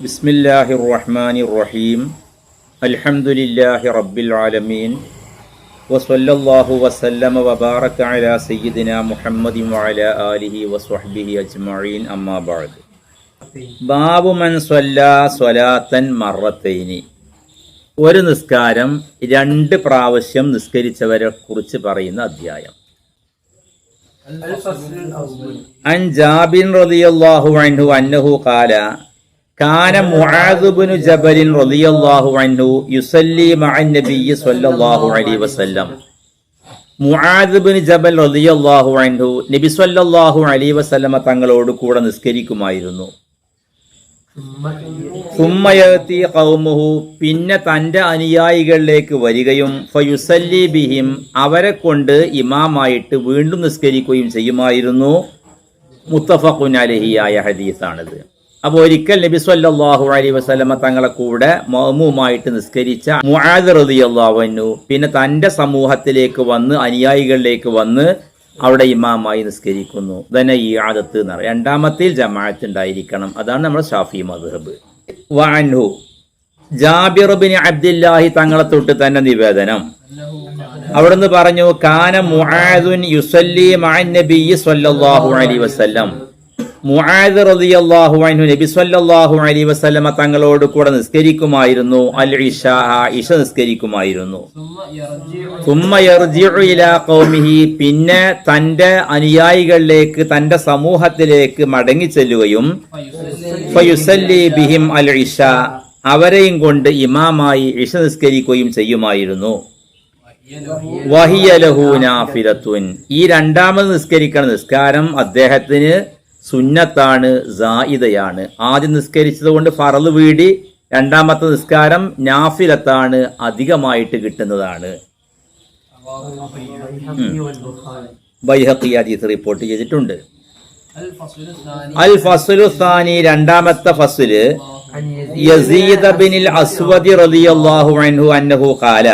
ബിസ്മില്ലാഹിർ റഹ്മാനിർ റഹീം. അൽഹംദുലില്ലാഹി റബ്ബിൽ ആലമീൻ. വസല്ലല്ലാഹു വസല്ലമ വബാറക അലാ സയ്യിദിനാ മുഹമ്മദിൻ വഅലാ ആലിഹി വസ്വഹ്ബിഹി അജ്മഈൻ. അമ്മാ ബഅദ്. ബാബു മൻ സ്വല്ലാ സ്വലാത്തൻ മറത്തൈനി. ഒരു നിസ്കാരം രണ്ട് പ്രാവശ്യം നിസ്കരിച്ചവരെ കുറിച്ച് പറയുന്ന അധ്യായം. അൻ ജാബിർ റളിയല്ലാഹു അൻഹു അന്നഹു ഖാല കാന മുആദ് ഇബ്നു ജബൽ റളിയല്ലാഹു അൻഹു യുസല്ലി മഅൻ നബിയ്യി സ്വല്ലല്ലാഹു അലൈഹി വസല്ലം. മുആദ് ഇബ്നു ജബൽ റളിയല്ലാഹു അൻഹു നബി സ്വല്ലല്ലാഹു അലൈഹി വസല്ലമ തങ്ങളോട് കൂടെ നിസ്കരിക്കുമായിരുന്നു. സുമ്മ യഅതി ഖൗമുഹു, പിന്നെ തന്റെ അനുയായികളിലേക്ക് വരികയും ഫയുസല്ലി ബിഹിം, അവരെ കൊണ്ട് ഇമാമായിട്ട് വീണ്ടും നിസ്കരിക്കുകയും ചെയ്യുമായിരുന്നു. മുത്തഫഖുൻ അലൈഹി ആയ ഹദീസാണിത്. അപ്പോൾ ഒരിക്കൽ നബി സ്വല്ലല്ലാഹു അലൈഹി വസല്ലമ തങ്ങളെ കൂടെ മഅ്മൂമായിട്ട് നിസ്കരിച്ച മുആദ് റളിയല്ലാഹു അൻഹു പിന്നെ തന്റെ സമൂഹത്തിലേക്ക് വന്ന് അനുയായികളിലേക്ക് വന്ന് അവിടെ ഇമാമായി നിസ്കരിക്കുന്നു. തന്നെ ഈ ആദത്ത് എന്ന് പറയും. രണ്ടാമത്തിൽ ജമാഅത്ത് ഉണ്ടായിരിക്കണം. അതാണ് നമ്മുടെ ഷാഫി മദ്ഹബ്. വഅൻഹു, ജാബിർ ഇബ്നു അബ്ദുല്ലാഹി തങ്ങളെ തൊട്ട് തന്നെ നിവേദനം. അവിടുന്ന് പറഞ്ഞു, കാന മുആദുൻ യുസല്ലി മഅൻ നബിയ്യി സ്വല്ലല്ലാഹു അലൈഹി വസല്ലം. മുആദ് റളിയല്ലാഹു അൻഹു നബി സ്വല്ലല്ലാഹു അലൈഹി വസല്ലമ തങ്ങളോട് കൂടെ നിസ്കരിക്കുമായിരുന്നു. അൽ ഇശാ, ഇശ നിസ്കരിക്കുമായിരുന്നു. സുമ്മ യർജിഉ ഇലാ ഖൗമിഹി, പിന്നെ തന്റെ അനുയായികളിലേക്ക് തന്റെ സമൂഹത്തിലേക്ക് മടങ്ങി ചെല്ലുകയും ഫയുസല്ലി ബിഹിം അൽ ഇശാ, അവരെയും കൊണ്ട് ഇമാമായി ഇശ നിസ്കരിക്കുകയും ചെയ്യുമായിരുന്നു. വഹിയ ലഹു നാഫിലത്തുൻ, ഈ രണ്ടാമത് നിസ്കരിക്കുന്ന നിസ്കാരം അദ്ദേഹത്തിന് സുന്നത്താണ്, സായിദയാണ്. ആദ്യം നിസ്കരിച്ചത് കൊണ്ട് ഫറള് വീടി, രണ്ടാമത്തെ നിസ്കാരം നാഫിലത്താണ്, അധികമായിട്ട് കിട്ടുന്നതാണ്. ബൈഹഖി ഹദീസ് റിപ്പോർട്ട് ചെയ്തിട്ടുണ്ട്. അൽ ഫസ്ലു സാനി, രണ്ടാമത്തെ ഫസ്ല്, യസീദ് ബിനുൽ അസ്വദ് റളിയല്ലാഹു അൻഹു അന്നഹു ഖാല,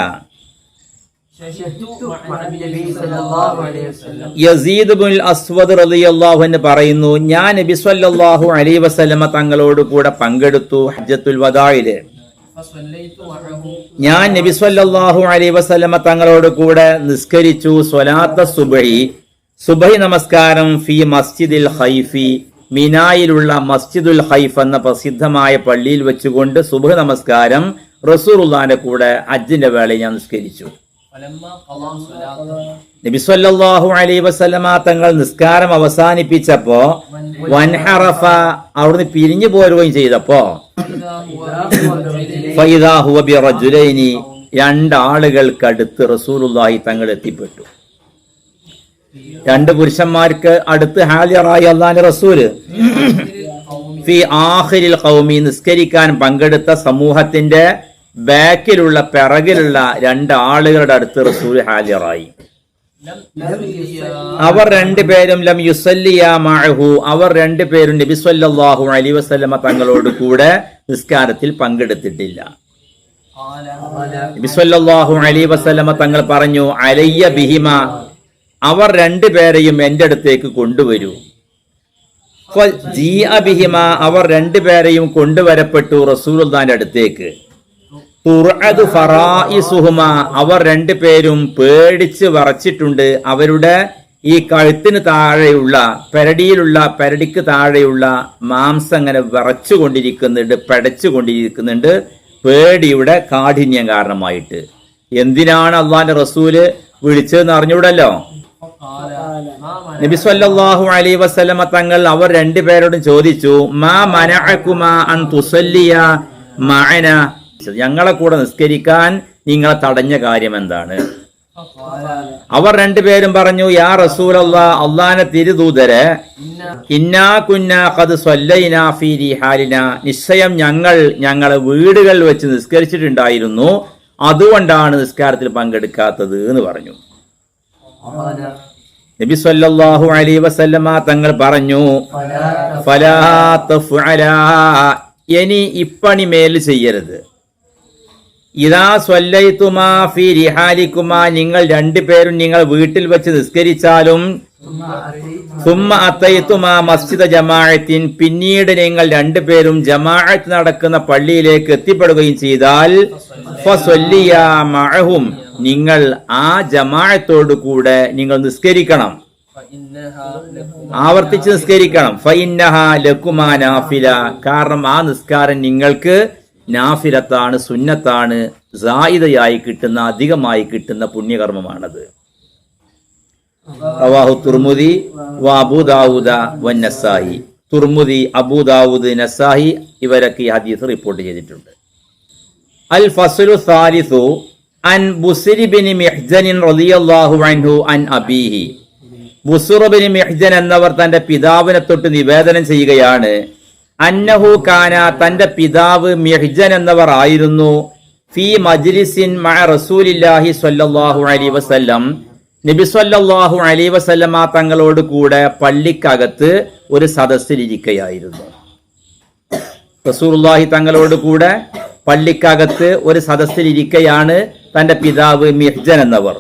യസീദ് ഇബ്നുൽ അസ്വദ് റളിയല്ലാഹു അൻഹു പറയുന്നു, ഞാൻ നബി സ്വല്ലല്ലാഹു അലൈഹി വസല്ലമ തങ്ങളോട് കൂടെ പങ്കെടുത്തു ഹജ്ജത്തുൽ വദാഇൽ. ഞാൻ നബി സ്വല്ലല്ലാഹു അലൈഹി വസല്ലമ തങ്ങളോട് കൂടെ നിസ്കരിച്ചു സ്വലാത്ത സുബ്ഹി, സുബ്ഹി നമസ്കാരം, ഫി മസ്ജിദിൽ ഖൈഫി, മിനായിലുള്ള മസ്ജിദുൽ ഖൈഫ് എന്ന പ്രസിദ്ധമായ പള്ളിയിൽ വെച്ചുകൊണ്ട് സുബ്ഹ് നമസ്കാരം റസൂലുള്ളാഹിന്റെ കൂടെ ഹജ്ജിന്റെ വേളയിൽ ഞാൻ നിസ്കരിച്ചു. നബി സ്വല്ലല്ലാഹു അലൈഹി വസല്ലമ തങ്ങൾ നിസ്കാരം അവസാനിപ്പിച്ചപ്പോ വൻഹറഫ, അവിടുന്ന് പിരിഞ്ഞു പോരുകയും ചെയ്തപ്പോ ഫൈദാ ഹുവ ബിറജുലൈനി, രണ്ടാളുകൾക്കടുത്ത് റസൂലുള്ളാഹി തങ്ങൾ എത്തിപ്പെട്ടു. രണ്ട് പുരുഷന്മാർക്ക് അടുത്ത് ഹാലിറായി അല്ലാഹുവിന്റെ റസൂല്. ഫി ആഖിരിൽ ഖൗമി, നിസ്കരിക്കാൻ പങ്കെടുത്ത സമൂഹത്തിന്റെ ബാക്കിലുള്ള പിറകിലുള്ള രണ്ടാളുകളുടെ അടുത്ത് റസൂൽ ഹാലിറായി. അവർ രണ്ടുപേരും ലം യുസല്ലിയ മഅഹു, അവർ രണ്ടുപേരും നബി സ്വല്ലല്ലാഹു അലൈഹി വസല്ലമ തങ്ങളോട് കൂടെ നിസ്കാരത്തിൽ പങ്കെടുത്തിട്ടില്ല. നബി സ്വല്ലല്ലാഹു അലൈഹി വസല്ലമ തങ്ങൾ പറഞ്ഞു, അലയ്യ ബിഹിമ, അവർ രണ്ടുപേരെയും എന്റെ അടുത്തേക്ക് കൊണ്ടുവരൂ. ജീഅ ബിഹിമ, അവർ രണ്ടുപേരെയും കൊണ്ടുവരപ്പെട്ടു റസൂലുള്ളാഹിന്റെ അടുത്തേക്ക്. തുർഅദു ഫറായിസുഹുമ, അവർ രണ്ടുപേരും പേടിച്ച് വിറച്ചിട്ടുണ്ട്. അവരുടെ ഈ കഴുത്തിന് താഴെയുള്ള പെരടിക്ക് താഴെയുള്ള മാംസം അങ്ങനെ വിറച്ചുകൊണ്ടിരിക്കുന്നുണ്ട്, പെടച്ചുകൊണ്ടിരിക്കുന്നുണ്ട്, പേടിയുടെ കാഠിന്യം കാരണമായിട്ട്. എന്തിനാണ് അള്ളാന്റെ റസൂല് വിളിച്ചതെന്ന് അറിഞ്ഞൂടല്ലോ. നബി സ്വല്ലല്ലാഹു അലൈഹി വസല്ലമ തങ്ങൾ അവർ രണ്ടുപേരോടും ചോദിച്ചു, മാ മനഅകുമാ അൻ തുസല്ലിയ മഅന, ഞങ്ങളെ കൂടെ നിസ്കരിക്കാൻ നിങ്ങളെ തടഞ്ഞ കാര്യം എന്താണ്? അവർ രണ്ടുപേരും പറഞ്ഞു, യാ റസൂലല്ലാഹ്, അല്ലാഹുവിന്റെ തിരുദൂതരെ, ഇന്നാ കുന്നാ ഖദ് സ്വല്ലൈനാ ഫീ റിഹാലിനാ, നിശ്ചയം ഞങ്ങളെ വീടുകളിൽ വെച്ച് നിസ്കരിച്ചിട്ടുണ്ടായിരുന്നു, അതുകൊണ്ടാണ് നിസ്കാരത്തിൽ പങ്കെടുക്കാത്തത് എന്ന് പറഞ്ഞു. നബി സ്വല്ലല്ലാഹു അലൈഹി വസല്ലമ തങ്ങൾ പറഞ്ഞു, ഫലാ തഫ്അലാ, ഇനി ഇപ്പണി മേൽ ചെയ്യരുത്. ഇദാ സ്വല്ലൈതുമാ ഫീ റിഹാലികുമാ, നിങ്ങൾ രണ്ടുപേരും നിങ്ങൾ വീട്ടിൽ വെച്ച് നിസ്കരിച്ചാലും സുമ്മ അത്തൈത്തുമാ മസ്ജിദ ജമാഅത്തിൻ, പിന്നീട് നിങ്ങൾ രണ്ടുപേരും ജമാഅത്ത് നടക്കുന്ന പള്ളിയിലേക്ക് എത്തിപ്പെടുകയും ചെയ്താൽ ഫസ്വല്ലിയാ മഅഹും, നിങ്ങൾ ആ ജമാഅത്തോട് കൂടെ നിങ്ങൾ നിസ്കരിക്കണം, ആവർത്തിച്ച് നിസ്കരിക്കണം. ഫഇന്നഹാ ലക്കുമാ നാഫില, കാരണം ആ നിസ്കാരം നിങ്ങൾക്ക് നാഫിലത്താണ്, സുന്നത്താണ്, സായിദയായി കിട്ടുന്ന, അധികമായി കിട്ടുന്ന പുണ്യകർമ്മമാണത്. റവാഹു തുർമുദി വ അബൂ ദാവൂദ വ നസായി. തുർമുദി, അബൂ ദാവൂദ്, നസായി ഇവരൊക്കെ ഈ ഹദീസ് റിപ്പോർട്ട് ചെയ്തിട്ടുണ്ട്. അൽ ഫസ്ലു സാലിസു അൻ ബുസ്രി ബിൻ മിഹ്ജൻ റളിയല്ലാഹു അൻഹു അൻ അബീഹി. ബുസ്ർ ബിൻ മിഹ്ജൻ എന്നവർ തന്റെ പിതാവിനെ തൊട്ട് നിവേദനം ചെയ്യുകയാണ്. അന്നഹു കാന, തന്റെ പിതാവ് മിഹ്ജൻ എന്നവർ ആയിരുന്നു. ഫീ മജ്ലിസിൻ മഅ റസൂലില്ലാഹി സ്വല്ലല്ലാഹു അലൈഹി വസല്ലം, നബി സ്വല്ലല്ലാഹു അലൈഹി വസല്ലമ തങ്ങളോട് കൂടെ പള്ളിക്കകത്ത് ഒരു സദസ്സിലിരിക്കുകയായിരുന്നു. റസൂലുള്ളാഹി തങ്ങളോട് കൂടെ പള്ളിക്കകത്ത് ഒരു സദസ്സിലിരിക്കുകയാണ് തന്റെ പിതാവ് മിഹ്ജൻ എന്നവർ.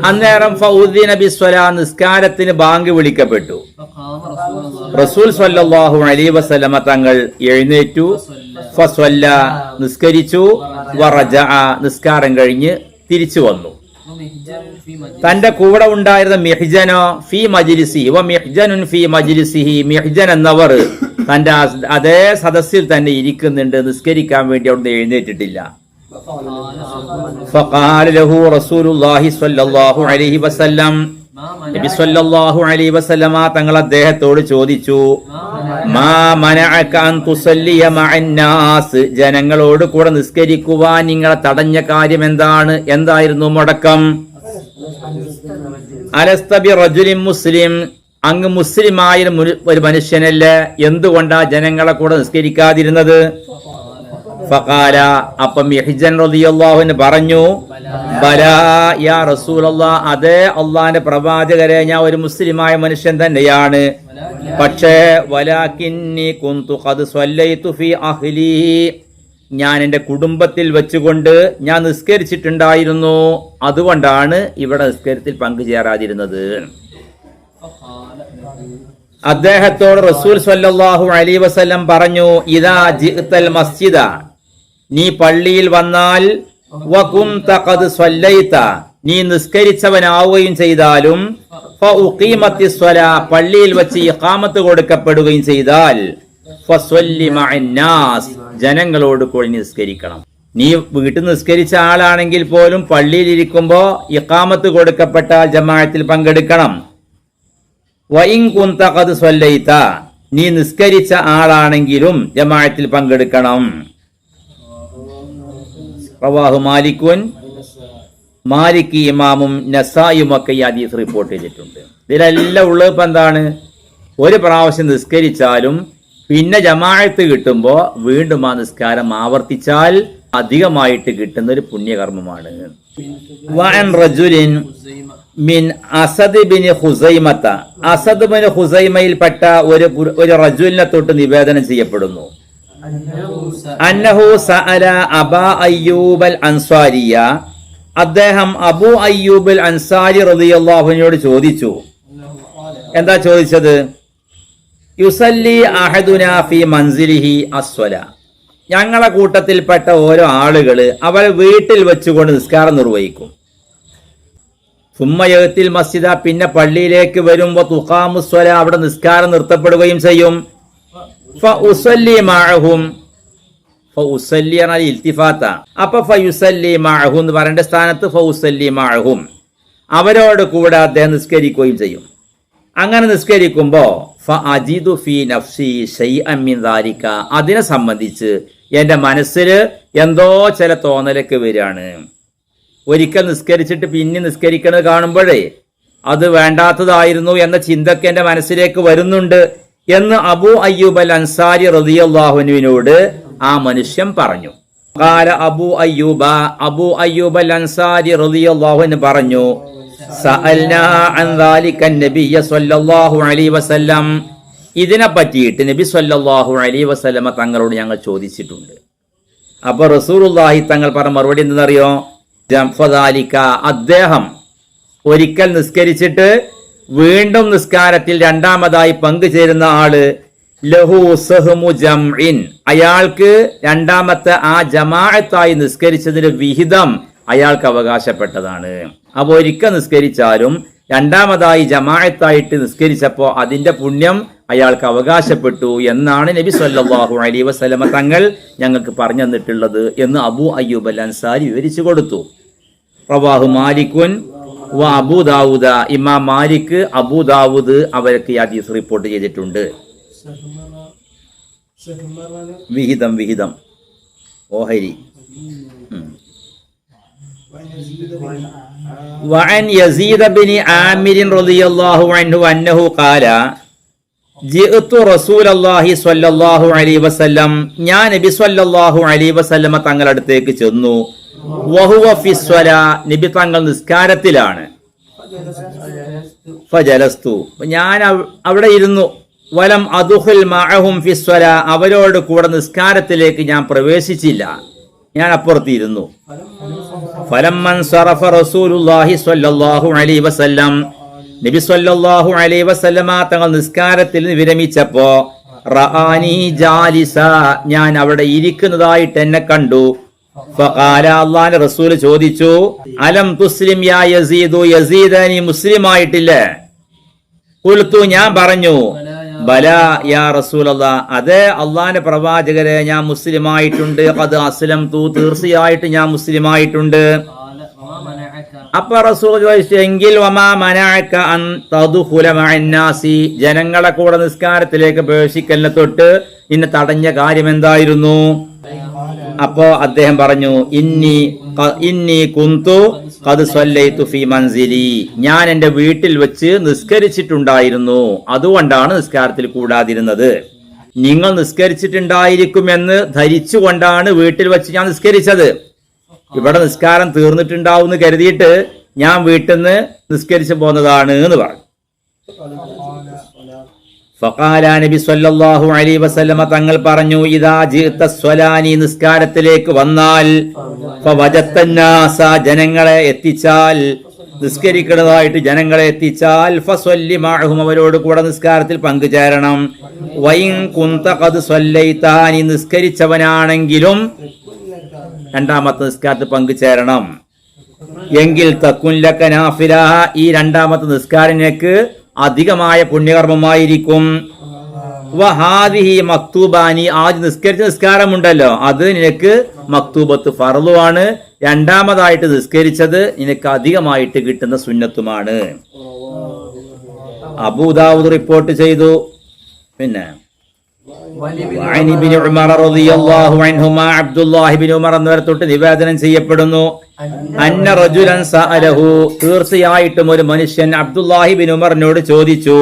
അന്നേരം ഫൗദ്ദീന ബിസ്വലാ, നിസ്കാരത്തിന് ബാങ്ക് വിളിക്കപ്പെട്ടു. റസൂൽ സ്വല്ലല്ലാഹു അലൈഹി വസല്ലമ തങ്ങൾ എഴുന്നേറ്റു. ഫസ്വല്ല, നിസ്കരിച്ചു. വറജഅ, നിസ്കാരം കഴിഞ്ഞ് തിരിച്ചു വന്നു. തന്റെ കൂടെ ഉണ്ടായിരുന്ന മിഹ്ജനോ ഫീ മജ്ലിസി വ മിഹ്ജനുൻ ഫീ മജ്ലിസിഹി, മിഹ്ജൻ എന്നവർ തന്റെ അതേ സദസ്സിൽ തന്നെ ഇരിക്കുന്നുണ്ട്, നിസ്കരിക്കാൻ വേണ്ടി അവിടെ എഴുന്നേറ്റിട്ടില്ല. ഫഖാല ലഹു റസൂലുള്ളാഹി സ്വല്ലല്ലാഹു അലൈഹി വസല്ലം, നബി സ്വല്ലല്ലാഹു അലൈഹി വസല്ലമ തങ്ങൾ അദ്ദേഹത്തോട് ചോദിച്ചു, മാ മനഅക അൻ തുസല്ലിയ മഅൻ നാസ്, ജനങ്ങളോട് കൂടെ നിസ്കരിക്കുവാൻ നിങ്ങളെ തടഞ്ഞ കാര്യം എന്താണ്? എന്തായിരുന്നു മുടക്കം? അലസ്ത ബി റജുലിൻ മുസ്ലിം, അങ്ങ് മുസ്ലിമായ ഒരു മനുഷ്യനല്ലേ, എന്തുകൊണ്ടാ ജനങ്ങളെ കൂടെ നിസ്കരിക്കാതിരുന്നത്? ഫഖാല, അപ്പം മിഹ്ജൻ റളിയല്ലാഹു അൻഹു പറഞ്ഞു, ബലാ യാ റസൂലല്ലാഹ്, അതേ അള്ളാന്റെ പ്രവാചകരെ, ഞാൻ ഒരു മുസ്ലിമായ മനുഷ്യൻ തന്നെയാണ്. പക്ഷേ വലാകിന്നി കുന്തു ഖദ് സ്വല്ലൈതു ഫീ അഹ്ലി, ഞാൻ എന്റെ കുടുംബത്തിൽ വെച്ചുകൊണ്ട് ഞാൻ നിസ്കരിച്ചിട്ടുണ്ടായിരുന്നു, അതുകൊണ്ടാണ് ഇവിടെ നിസ്കാരത്തിൽ പങ്കുചേരാതിരുന്നത്. അദ്ദേഹത്തോട് റസൂൽ സ്വല്ലല്ലാഹു അലൈഹി വസല്ലം പറഞ്ഞു, ഇദാ ജിഅ്തൽ മസ്ജിദ, നീ പള്ളിയിൽ വന്നാൽ, വകുന്ത ഖദ് സ്വല്ലൈത, നീ നിസ്കരിച്ചവനാവുകയും ചെയ്താലും, ഫഉഖീമത്തിസ് സ്വലാ, പള്ളിയിൽ വെച്ച് ഇഖാമത്ത് കൊടുക്കപ്പെടുകയും ചെയ്താൽ, ഫസ്വല്ലി മഅൻ നാസ്, ജനങ്ങളോട് കൂടി നിസ്കരിക്കണം. നീ വീട്ടിൽ നിസ്കരിച്ച ആളാണെങ്കിൽ പോലും പള്ളിയിൽ ഇരിക്കുമ്പോ ഇഖാമത്ത് കൊടുക്കപ്പെട്ട ജമാഅത്തിൽ പങ്കെടുക്കണം. വഇൻ കുന്ത ഖദ് സ്വല്ലൈത, നീ നിസ്കരിച്ച ആളാണെങ്കിലും ജമാഅത്തിൽ പങ്കെടുക്കണം. റവാഹു മാലിക്കുൻ, മാലിക് ഇമാമും നസായിയും ഒക്കെ ഈ ഹദീസ് റിപ്പോർട്ട് ചെയ്തിട്ടുണ്ട്. ഇതിലെല്ലാം ഉള്ളത് ഇപ്പം എന്താണ്? ഒരു പ്രാവശ്യം നിസ്കരിച്ചാലും പിന്നെ ജമാഅത്ത് കിട്ടുമ്പോൾ വീണ്ടും ആ നിസ്കാരം ആവർത്തിച്ചാൽ അധികമായിട്ട് കിട്ടുന്ന ഒരു പുണ്യകർമ്മമാണ്. വഅൻ റജുലിൻ മിൻ അസദ് ബിൻ ഖുസൈമത, അസദ് ബിൻ ഖുസൈമയിൽപ്പെട്ട ഒരു റജുലിനെ തൊട്ട് നിവേദനം ചെയ്യപ്പെടുന്നു. അന്നഹു സഅല അബാ അയ്യൂബൽ അൻസാരിയ, അദ്ദേഹം അബൂ അയ്യൂബൽ അൻസാരി റളിയല്ലാഹു അൻഹുവിനോട് ചോദിച്ചു. എന്താ ചോദിച്ചത്? യുസല്ലി അഹദുനാ ഫീ മൻസിലിഹി അസ്വല, ഞങ്ങളെ കൂട്ടത്തിൽപ്പെട്ട ഓരോ ആളുകള് അവരെ വീട്ടിൽ വെച്ചുകൊണ്ട് നിസ്കാരം നിർവഹിക്കും. സുമ്മയത്തിൽ മസ്ജിദ, പിന്നെ പള്ളിയിലേക്ക് വരുമ്പോ തുഖാമുസ്വല, അവിടെ നിസ്കാരം നിർത്തപ്പെടുകയും ചെയ്യും. ഫഉസല്ലി മഅഹും, ഫഉസല്ലി എന്നാൽ ഇൽത്തിഫാത്ത, അപ്പൊ ഫയുസല്ലി മഅഹും എന്ന് പറയേണ്ട സ്ഥാനത്ത് ഫഉസല്ലി മഅഹും, അവരോട് കൂടെ അദ്ദേഹം നിസ്കരിക്കുകയും ചെയ്യും. അങ്ങനെ നിസ്കരിക്കുമ്പോ ഫഅജിദു ഫീ നഫ്സി ശൈഅൻ മിൻ ദാലിക, അതിനെ സംബന്ധിച്ച് എന്റെ മനസ്സിൽ എന്തോ ചില തോന്നലൊക്കെ വരികയാണ്. ഒരിക്കൽ നിസ്കരിച്ചിട്ട് പിന്നെ നിസ്കരിക്കുന്നത് കാണുമ്പോഴേ അത് വേണ്ടാത്തതായിരുന്നു എന്ന ചിന്തക്ക് എന്റെ മനസ്സിലേക്ക് വരുന്നുണ്ട് എന്ന് അബൂ അയ്യൂബ് അൽ അൻസാരി റളിയല്ലാഹു അൻഹുവിനോട് ആ മനുഷ്യൻ പറഞ്ഞു. ഖാല അബൂ അയ്യൂബ് അൽ അൻസാരി റളിയല്ലാഹു അൻഹു പറഞ്ഞു, സഅൽനാ അൻ ദാലിക നബിയ്യ സ്വല്ലല്ലാഹു അലൈഹി വസല്ലം, ഇതിനെ പറ്റിയിട്ട് നബി സ്വല്ലല്ലാഹു അലൈഹി വസല്ലമ തങ്ങളോട് ഞങ്ങൾ ചോദിച്ചിട്ടുണ്ട്. അപ്പൊ റസൂലുള്ളാഹി തങ്ങൾ പറഞ്ഞ മറുപടി എന്തെന്നറിയോ? ഫദാലിക, അദ്ദേഹം ഒരിക്കൽ നിസ്കരിച്ചിട്ട് വീണ്ടും നിസ്കാരത്തിൽ രണ്ടാമതായി പങ്കുചേരുന്ന ആള് ലഹു സഹ്മു ജംഇൻ, അയാൾക്ക് രണ്ടാമത്തെ ആ ജമാഅത്തായി നിസ്കരിച്ചതിന്റെ വിഹിതം അയാൾക്ക് അവകാശപ്പെട്ടതാണ്. അപ്പൊ ഒരിക്കൽ നിസ്കരിച്ചാലും രണ്ടാമതായി ജമാഅത്തായിട്ട് നിസ്കരിച്ചപ്പോ അതിന്റെ പുണ്യം അയാൾക്ക് അവകാശപ്പെട്ടു എന്നാണ് നബി സല്ലല്ലാഹു അലൈഹി വസല്ലമ തങ്ങൾ ഞങ്ങൾക്ക് പറഞ്ഞു തന്നിട്ടുള്ളത് എന്ന് അബൂ അയ്യൂബ് അൽ അൻസാരി വിവരിച്ചു കൊടുത്തു. റവാഹു മാലിക്കുൻ വ അബൂ ദാവൂദ, ഇമാം മാലിക്, അബൂ ദാവൂദ് അവർക്ക് ഈ ഹദീസ് റിപ്പോർട്ട് ചെയ്തിട്ടുണ്ട്. വിഹിതം ഓഹരി. وعن يزيد بن عامر رضي الله عنه أنه قال جئت رسول الله صلى الله عليه وسلم, ഞാൻ നബി സല്ലല്ലാഹു അലൈഹി വസല്ലമ തങ്ങളുടെ അടുത്തേക്ക് ചെന്നു. വഹുവ ഫിസ്വലാ, നബി തങ്ങൾ നിസ്കാരത്തിലാണ്. ഫജലസ്തു, ഞാൻ അവിടെ ഇരുന്നു. വലം അദ്ഖുൽ മഅഹും ഫിസ്വലാ, അവരോട് കൂടെ നിസ്കാരത്തിലേക്ക് ഞാൻ പ്രവേശിച്ചില്ല, ഞാൻ അപ്പുറത്തിരുന്നു. ഫലമ്മൻ സറഫ റസൂലുള്ളാഹി സ്വല്ലല്ലാഹു അലൈഹി വസല്ലം, നബി സ്വല്ലല്ലാഹു അലൈഹി വസല്ലമ തങ്ങൾ നിസ്കാരത്തിൽ നിന്ന് വിരമിച്ചപ്പോ റആനി ജാലിസ, ഞാൻ അവിടെ ഇരിക്കുന്നതായിട്ട് എന്നെ കണ്ടു. ഫഖാല, അല്ലാഹുവിന്റെ റസൂൽ ചോദിച്ചു, അലം തുസ്ലിം യാ യസീദു, യസീദ നീ മുസ്ലിം ആയിട്ടില്ലേ? ഖുൽതു, ഞാൻ പറഞ്ഞു, ബലാ യാ റസൂലല്ലാഹ്, അതെ അള്ളാന്റെ പ്രവാചകരെ, ഞാൻ മുസ്ലിം ആയിട്ടുണ്ട്. ഖദ് അസ്ലംതു, തീർച്ചയായിട്ടും ഞാൻ മുസ്ലിം ആയിട്ടുണ്ട്. അപ്പൊ റസൂൽ ചോദിച്ചു, എങ്കിൽ വമാ മനഅക അൻ തദ്ഖുല മഅന്നാസി, ജനങ്ങളെ കൂടെ നിസ്കാരത്തിലേക്ക് പ്രവേശിക്കലിനെ തൊട്ട് നിന്നെ തടഞ്ഞ കാര്യം എന്തായിരുന്നു? അപ്പോ അദ്ദേഹം പറഞ്ഞു, ഇന്നി കുന്തു ഖദ് സ്വല്ലൈതു ഫീ മൻസിലി, ഞാൻ എന്റെ വീട്ടിൽ വെച്ച് നിസ്കരിച്ചിട്ടുണ്ടായിരുന്നു, അതുകൊണ്ടാണ് നിസ്കാരത്തിൽ കൂടാതിരുന്നത്. നിങ്ങൾ നിസ്കരിച്ചിട്ടുണ്ടായിരിക്കുമെന്ന് ധരിച്ചുകൊണ്ടാണ് വീട്ടിൽ വെച്ച് ഞാൻ നിസ്കരിച്ചത്. ഇവിടെ നിസ്കാരം തീർന്നിട്ടുണ്ടാവും എന്ന് കരുതിയിട്ട് ഞാൻ വീട്ടിൽ നിന്ന് നിസ്കരിച്ചു പോന്നതാണ് എന്ന് പറഞ്ഞു. ഫഖാല, നബി സല്ലല്ലാഹു അലൈഹി വസല്ലമ തങ്ങൾ പറഞ്ഞു, ഇദാ ജിഅത സ്വലാനി, നിസ്കാരത്തിലേക്ക് വന്നാൽ, ഫവജത്തന്നാസ, ജനങ്ങളെ എത്തിച്ചാൽ, നിസ്കരിക്കുന്നതായിട്ട് ജനങ്ങളെ എത്തിച്ചാൽ, ഫസ്വല്ലി മഅഹും, അവരോട് കൂടെ നിസ്കാരത്തിൽ പങ്കുചേരണം. വഇൻ കുന്ത ഖദ് സ്വല്ലൈത, നീ നിസ്കരിച്ചവനാണെങ്കിലും രണ്ടാമത്തെ നിസ്കാരത്തിൽ പങ്കുചേരണം. എങ്കിൽ തക്കുൻ ലക നാഫില, ഈ രണ്ടാമത്തെ നിസ്കാരത്തിലേക്ക് അധികമായ പുണ്യകർമ്മമായിരിക്കും. വഹാദിഹി മക്തൂബാനി, ആദ്യം നിസ്കരിച്ച നിസ്കാരമുണ്ടല്ലോ അത് നിനക്ക് മക്തൂബത്ത് ഫർളുമാണ്, രണ്ടാമതായിട്ട് നിസ്കരിച്ചത് നിനക്ക് അധികമായിട്ട് കിട്ടുന്ന സുന്നത്തുമാണ്. അബൂ ദാവൂദ് റിപ്പോർട്ട് ചെയ്തു. പിന്നെ അബ്ദുല്ലാഹി ബിൻ ഉമർ എന്നവരെ തൊട്ട് നിവേദനം ചെയ്യപ്പെടുന്നു, അന്ന റജുലൻ സഅലഹു, തീർച്ചയായിട്ടും ഒരു മനുഷ്യൻ അബ്ദുല്ലാഹി ബിൻ ഉമറിനോട് ചോദിച്ചു.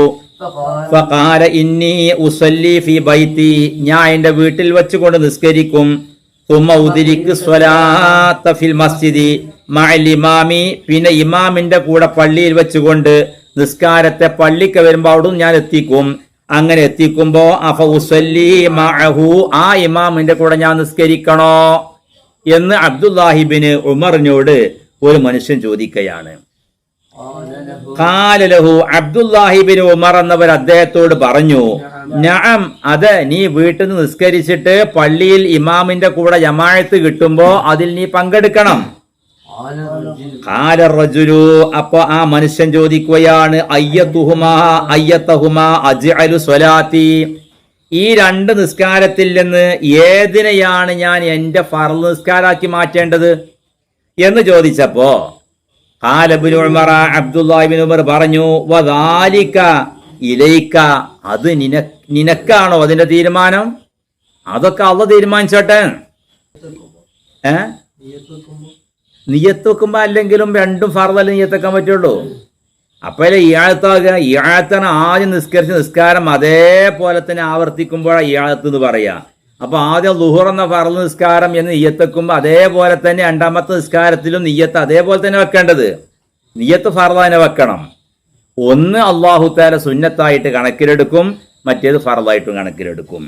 ഫഖാല ഇന്നി ഉസല്ലി ഫീ ബൈതി, ഞാൻ എന്റെ വീട്ടിൽ വെച്ചുകൊണ്ട് നിസ്കരിക്കും. സുമ്മ ഉദ്രികു സ്വലാത്ത ഫിൽ മസ്ജിദി മഅൽ ഇമാമി, പിന്നെ ഇമാമിന്റെ കൂടെ പള്ളിയിൽ വെച്ചുകൊണ്ട് നിസ്കാരത്തെ പള്ളിക്ക് വരുമ്പോൾ അവിടെ ഞാൻ എത്തിക്കും. അങ്ങനെ എത്തിക്കുമ്പോ അഫ ഉസല്ലി മഅഹു, ആ ഇമാമിന്റെ കൂടെ ഞാൻ നിസ്കരിക്കണോ എന്ന് അബ്ദുല്ലാഹിബിന് ഉമറിനോട് ഒരു മനുഷ്യൻ ചോദിക്കുകയാണ്. ഖാല ലഹു, അബ്ദുല്ലാഹിബിന് ഉമർ എന്നവർ അദ്ദേഹത്തോട് പറഞ്ഞു, നഅം, അതെ, നീ വീട്ടിൽ നിന്ന് നിസ്കരിച്ചിട്ട് പള്ളിയിൽ ഇമാമിന്റെ കൂടെ ജമാഅത്ത് കിട്ടുമ്പോ അതിൽ നീ പങ്കെടുക്കണം. ഖാല റജുലു, അപ്പൊ ആ മനുഷ്യൻ ചോദിക്കുകയാണ്, അയ്യത്തഹുമാ അജ്അലു സ്വലാത്തി, ഈ രണ്ട് നിസ്കാരത്തിൽ നിന്ന് ഏതിനെയാണ് ഞാൻ എന്റെ ഫർള് നിസ്കാരാക്കി മാറ്റേണ്ടത് എന്ന് ചോദിച്ചപ്പോ ഖാല ഇബ്നു ഉമർ, അബ്ദുല്ലാഹി ഇബ്നു ഉമർ പറഞ്ഞു, വദാലിക ഇലൈക, അത് നിനക്കാണോ അതിന്റെ തീരുമാനം? അതൊക്കെ അള്ളാഹ് തീരുമാനിച്ചോട്ടെ. നിയ്യത്ത് വെക്കുമ്പോ അല്ലെങ്കിലും രണ്ടും ഫർളല്ലേ നിയ്യത്ത് വെക്കാൻ പറ്റുള്ളൂ. അപ്പൊ ഇയാഴത്താകുക, ഇയാഴത്താണ് ആദ്യം നിസ്കരിച്ച നിസ്കാരം അതേപോലെ തന്നെ ആവർത്തിക്കുമ്പോഴാണ് ഇയാഴത്ത് എന്ന് പറയാ. അപ്പൊ ആദ്യം ളുഹർ എന്ന ഫർള് നിസ്കാരം എന്ന് നിയ്യത്ത് വെക്കുമ്പോ അതേപോലെ തന്നെ രണ്ടാമത്തെ നിസ്കാരത്തിലും നിയ്യത്ത് അതേപോലെ തന്നെ വെക്കേണ്ടത്. നിയ്യത്ത് ഫർള് തന്നെ വെക്കണം. ഒന്ന് അല്ലാഹു തആല സുന്നത്തായിട്ട് കണക്കിലെടുക്കും, മറ്റേത് ഫർളായിട്ടും കണക്കിലെടുക്കും.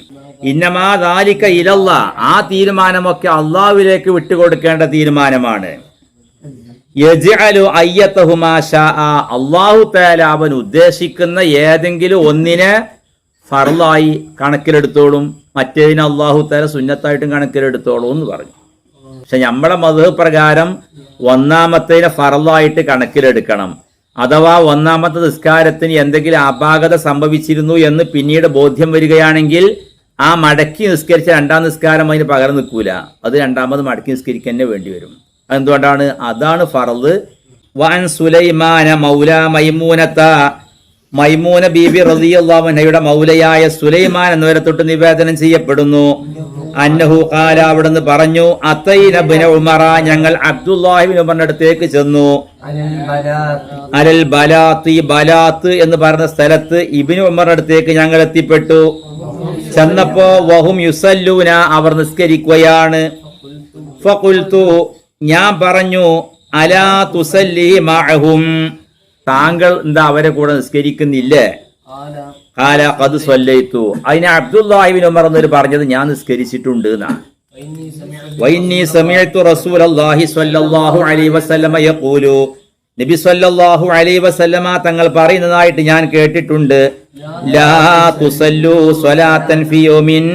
ഇന്നമാ ദാലിക ഇലല്ലാഹ്, ആ തീരുമാനമൊക്കെ അള്ളാഹുവിലേക്ക് വിട്ടുകൊടുക്കേണ്ട തീരുമാനമാണ്. യജ്അലു അയ്യതഹുമാ ശാഅ, അല്ലാഹു തആല അവൻ ഉദ്ദേശിക്കുന്ന ഏതെങ്കിലും ഒന്നിനെ ഫർളായി കണക്കിലെടുത്തോളും, മറ്റേതിനെ അല്ലാഹു തആല സുന്നത്തായിട്ടും കണക്കിലെടുത്തോളും എന്ന് പറഞ്ഞു. പക്ഷെ നമ്മളെ മദ്ഹബ് പ്രകാരം ഒന്നാമത്തേനെ ഫർളായിട്ട് കണക്കിലെടുക്കണം. അഥവാ ഒന്നാമത്തെ നിസ്കാരത്തിന് എന്തെങ്കിലും അപാകത സംഭവിച്ചിരുന്നു എന്ന് പിന്നീട് ബോധ്യം വരികയാണെങ്കിൽ ആ മടക്കി നിസ്കരിച്ച രണ്ടാം നിസ്കാരം അതിന് പകരം നിൽക്കൂല, അത് രണ്ടാമത് മടക്കി നിസ്കരിക്കാൻ തന്നെ വേണ്ടി വരും. അതെന്തുകൊണ്ടാണ്? അതാണ് ഫർള്. വഅൻ സുലൈമാന മൗല മൈമൂനത, മൈമൂന ബീബി റളിയല്ലാഹു അൻഹയുടെ മൗലയായ സുലൈമാൻ എന്നവരെ തൊട്ട് നിവേദനം ചെയ്യപ്പെടുന്നു. അന്നഹു ഖാല, അവിടുന്ന് പറഞ്ഞു, അത്തൈന ഇബ്നു ഉമറ, ഞങ്ങൾ അബ്ദുല്ലാഹി ഇബ്നു ഉമറിന്റെ അടുത്തേക്ക് ചെന്നു. അലൽ ബലാത്തി, ബലാത്ത് എന്ന് പറഞ്ഞ സ്ഥലത്ത് ഇബ്നു ഉമറിന്റെ അടുത്തേക്ക് ഞങ്ങൾ എത്തിപ്പെട്ടു. ചെന്നപ്പോ വഹും യുസല്ലൂന, അവർ നിസ്കരിക്കുകയാണ്. ഫഖുൽതു, ഞാൻ പറഞ്ഞു, അലാ തുസല്ലി മഅഹും, താങ്കൾ എന്താ അവരെ കൂടെ നിസ്കരിക്കുന്നില്ലേ? ഖാല ഖദ് സ്വല്ലൈതു, അതിന് അബ്ദുല്ലാഹി ഇബ്നു ഉമർ എന്നൊരു പറഞ്ഞത് ഞാൻ നിസ്കരിച്ചിട്ടുണ്ട് എന്നാണ്. വഇന്നി സമീഅതു റസൂലല്ലാഹി സ്വല്ലല്ലാഹു അലൈഹി വസല്ലമ യഖൂലു, നബി സ്വല്ലല്ലാഹു അലൈഹി വസല്ലമ തങ്ങൾ പറയുന്നതായിട്ട് ഞാൻ കേട്ടിട്ടുണ്ട്. ലാ തുസല്ലു സ്വലാത്തൻ ഫി യൗമിൻ,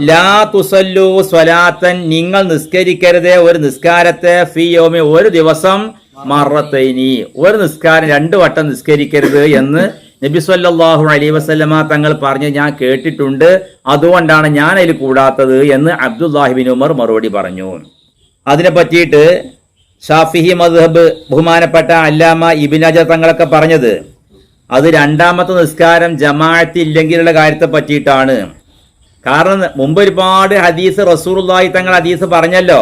ലാ തുസല്ലു സ്വലാത്തൻ, നിങ്ങൾ നിസ്കരിക്കരുതേ ഒരു നിസ്കാരത്തെ, ഫി യൗമി, ഒരു ദിവസം, മറത്തൈനി, ഒരു നിസ്കാരം രണ്ടു വട്ടം നിസ്കരിക്കരുത് എന്ന് നബി സല്ലല്ലാഹു അലൈഹി വസല്ലമ തങ്ങൾ പറഞ്ഞ് ഞാൻ കേട്ടിട്ടുണ്ട്. അതുകൊണ്ടാണ് ഞാൻ അതിൽ കൂടാത്തത് എന്ന് അബ്ദുല്ലാഹി ഇബ്നു ഉമർ മറുപടി പറഞ്ഞു. അതിനെ പറ്റിയിട്ട് ഷാഫിഹി മദ്ഹബ് ബഹുമാനപ്പെട്ട അല്ലാമ ഇബ്നു ഹജർ തങ്ങളൊക്കെ പറഞ്ഞത് അത് രണ്ടാമത്തെ നിസ്കാരം ജമാഅത്ത് ഇല്ലെങ്കിലുള്ള കാര്യത്തെ പറ്റിയിട്ടാണ്. കാരണം മുമ്പ് ഒരുപാട് ഹദീസ് റസൂലുള്ളാഹി തങ്ങൾ ഹദീസ് പറഞ്ഞല്ലോ,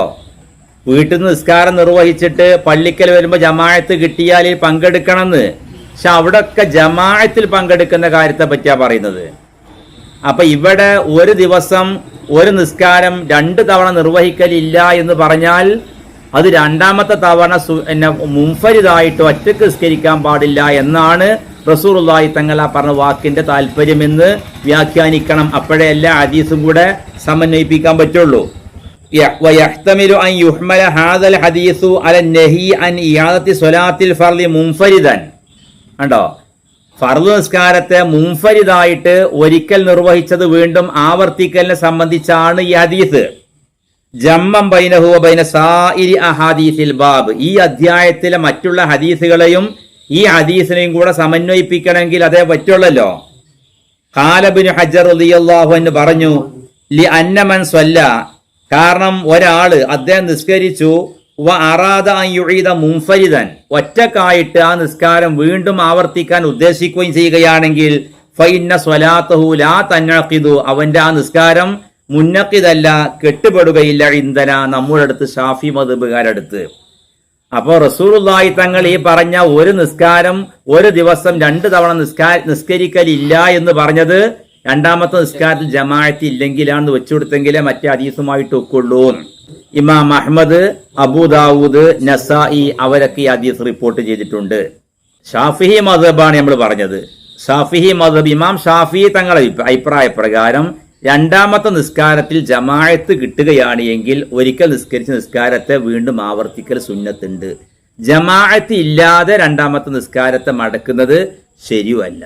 വീട്ടിൽ നിന്ന് നിസ്കാരം നിർവഹിച്ചിട്ട് പള്ളിക്കൽ വരുമ്പോൾ ജമാഅത്ത് കിട്ടിയാൽ പങ്കെടുക്കണമെന്ന്. പക്ഷെ അവിടെയൊക്കെ ജമാഅത്തിൽ പങ്കെടുക്കുന്ന കാര്യത്തെ പറ്റിയാ പറയുന്നത്. അപ്പൊ ഇവിടെ ഒരു ദിവസം ഒരു നിസ്കാരം 2 തവണ നിർവഹിക്കലില്ല എന്ന് പറഞ്ഞാൽ അത് രണ്ടാമത്തെ തവണ മുൻഫരിദായിട്ട് ഒറ്റക്ക് നിസ്കരിക്കാൻ പാടില്ല എന്നാണ് റസൂലുള്ളാഹി തങ്ങൾ ആ പറഞ്ഞ വാക്കിന്റെ താല്പര്യമെന്ന് വ്യാഖ്യാനിക്കണം. അപ്പോഴേ എല്ലാ ഹദീസും കൂടെ സമന്വയിപ്പിക്കാൻ പറ്റുള്ളൂ. വയഹ്തമിലു അൻ യുഹ്മല ഹാദൽ ഹദീസു അല നഹി അൻ ഇയാദത്തി സ്വലാത്തിൽ ഫർളി മുൻഫരിദൻ. കണ്ടോ, ഫർള് നിസ്കാരത്തെ മുൻഫരിദായിട്ട് ഒരിക്കൽ നിർവഹിച്ചത് വീണ്ടും ആവർത്തിക്കലിനെ സംബന്ധിച്ചാണ് ഈ ഹദീസ്. ജമ്മം ബൈനഹു വബൈന സായിരി അഹാദീസിൽ ബാബ്, ഈ അധ്യായത്തിലെ മറ്റുള്ള ഹദീസുകളെയും ഈ ഹദീസിനെയും കൂടെ സമന്വയിപ്പിക്കണമെങ്കിൽ അതേ പറ്റുള്ളല്ലോ. ഖാല ഇബ്നു ഹജർ റളിയല്ലാഹു അൻഹു പറഞ്ഞു, ലി അന്നമൻ സ്വല്ല, കാരണം ഒരാള് അദ്ദേഹം നിസ്കരിച്ചു, വ അറാദ അൻ യുഈദ മുൻഫരിദൻ, ഒറ്റക്കായിട്ട് ആ നിസ്കാരം വീണ്ടും ആവർത്തിക്കാൻ ഉദ്ദേശിക്കുകയും ചെയ്യുകയാണെങ്കിൽ ഫഇന്ന സ്വലാത്തഹു ലാ തൻഅഖിദു, അവന്റെ ആ നിസ്കാരം മുന്നഖിദല്ല, കെട്ടുപെടുകയില്ല. ഇന്ധന, നമ്മുടെ അടുത്ത് ഷാഫി മദ്ഹബുകാരടുത്ത്. അപ്പോൾ റസൂലുള്ളാഹി തങ്ങൾ ഈ പറഞ്ഞ ഒരു നിസ്കാരം ഒരു ദിവസം 2 തവണ നിസ്കരിക്കലില്ല എന്ന് പറഞ്ഞത് രണ്ടാമത്തെ നിസ്കാരത്തിൽ ജമാഅത്ത് ഇല്ലെങ്കിലാണെന്ന് വെച്ചുകൊടുത്തെങ്കിലേ മറ്റേ ഹദീസുമായിട്ട് ഒക്കുള്ളൂ. ഇമാം അഹ്മദ്, അബൂദാവൂദ്, നസായി അവരൊക്കെ ഈ ഹദീസ് റിപ്പോർട്ട് ചെയ്തിട്ടുണ്ട്. ഷാഫിഹി മദ്ഹബാണ് നമ്മൾ പറഞ്ഞത്. ഷാഫിഹി മദ്ഹബ്, ഇമാം ഷാഫി തങ്ങളുടെ അഭിപ്രായ പ്രകാരം രണ്ടാമത്തെ നിസ്കാരത്തിൽ ജമാഅത്ത് കിട്ടുകയാണ് എങ്കിൽ ഒരിക്കൽ നിസ്കരിച്ച നിസ്കാരത്തെ വീണ്ടും ആവർത്തിക്കൽ സുന്നത്തുണ്ട്. ജമാഅത്ത് ഇല്ലാതെ രണ്ടാമത്തെ നിസ്കാരത്തെ മടക്കുന്നത് ശരിയല്ല.